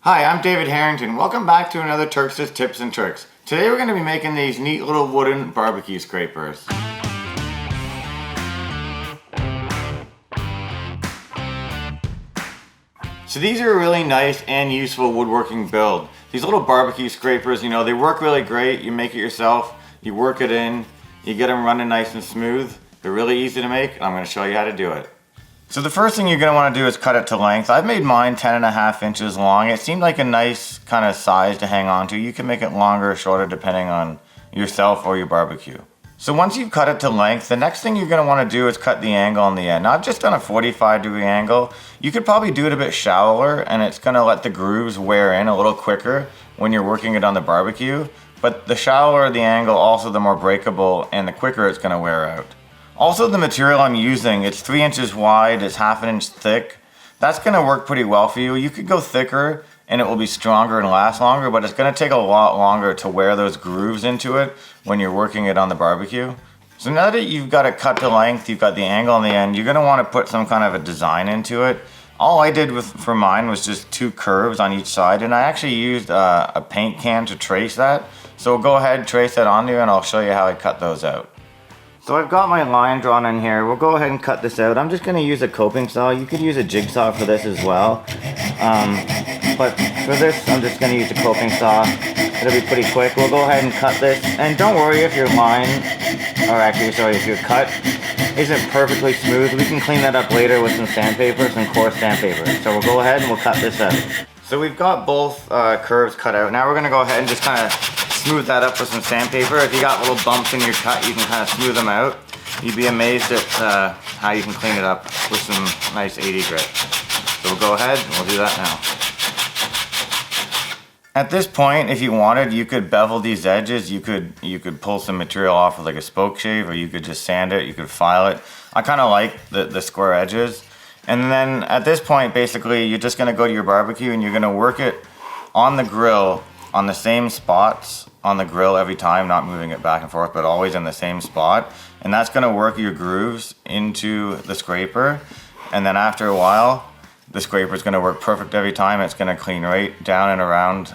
Hi, I'm David Harrington. Welcome back to another Turkstra Tips and Tricks. Today we're going to be making these neat little wooden barbecue scrapers. So these are a really nice and useful woodworking build. These little barbecue scrapers, they work really great. You make it yourself, you work it in, you get them running nice and smooth. They're really easy to make, and I'm going to show you how to do it. So the first thing you're going to want to do is cut it to length. I've made mine 10.5 inches long. It seemed like a nice kind of size to hang on to. You can make it longer or shorter depending on yourself or your barbecue. So once you've cut it to length, the next thing you're going to want to do is cut the angle on the end. Now I've just done a 45-degree angle. You could probably do it a bit shallower, and it's going to let the grooves wear in a little quicker when you're working it on the barbecue. But the shallower the angle, also the more breakable and the quicker it's going to wear out. Also, the material I'm using, it's 3 inches wide, it's 1/2 inch thick. That's going to work pretty well for you. You could go thicker and it will be stronger and last longer, but it's going to take a lot longer to wear those grooves into it when you're working it on the barbecue. So now that you've got it cut to length, you've got the angle on the end, you're going to want to put some kind of a design into it. All I did for mine was just 2 curves on each side, and I actually used a paint can to trace that. So go ahead, trace that on there, and I'll show you how I cut those out. So I've got my line drawn in here. We'll go ahead and cut this out. I'm just going to use a coping saw. You could use a jigsaw for this as well. But for this, I'm just going to use a coping saw. It'll be pretty quick. We'll go ahead and cut this. And don't worry if your line, or actually, sorry, if your cut isn't perfectly smooth. We can clean that up later with some sandpaper, some coarse sandpaper. So we'll go ahead and we'll cut this out. So we've got both curves cut out. Now we're going to go ahead and just kind of smooth that up with some sandpaper. If you got little bumps in your cut, you can kind of smooth them out. You'd be amazed at how you can clean it up with some nice 80 grit. So we'll go ahead and we'll do that now. At this point, if you wanted, you could bevel these edges. You could pull some material off with like a spoke shave, or you could just sand it, you could file it. I kind of like the square edges. And then at this point, basically, you're just gonna go to your barbecue and you're gonna work it on the grill on the same spots on the grill every time, not moving it back and forth, but always in the same spot. And that's gonna work your grooves into the scraper. And then after a while, the scraper is gonna work perfect every time. It's gonna clean right down and around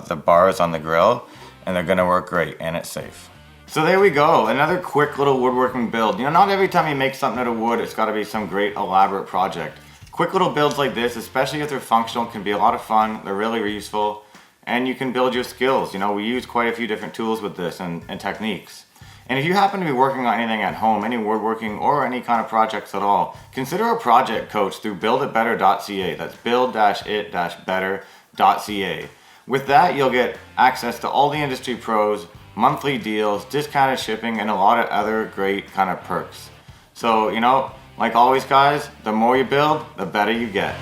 the bars on the grill, and they're gonna work great, and it's safe. So there we go, another quick little woodworking build. Not every time you make something out of wood, it's gotta be some great elaborate project. Quick little builds like this, especially if they're functional, can be a lot of fun. They're really useful. And you can build your skills. We use quite a few different tools with this and techniques. And if you happen to be working on anything at home, any woodworking or any kind of projects at all, consider a project coach through build-it-better.ca. That's build-it-better.ca. With that, you'll get access to all the industry pros, monthly deals, discounted shipping, and a lot of other great kind of perks. So, like always guys, the more you build, the better you get.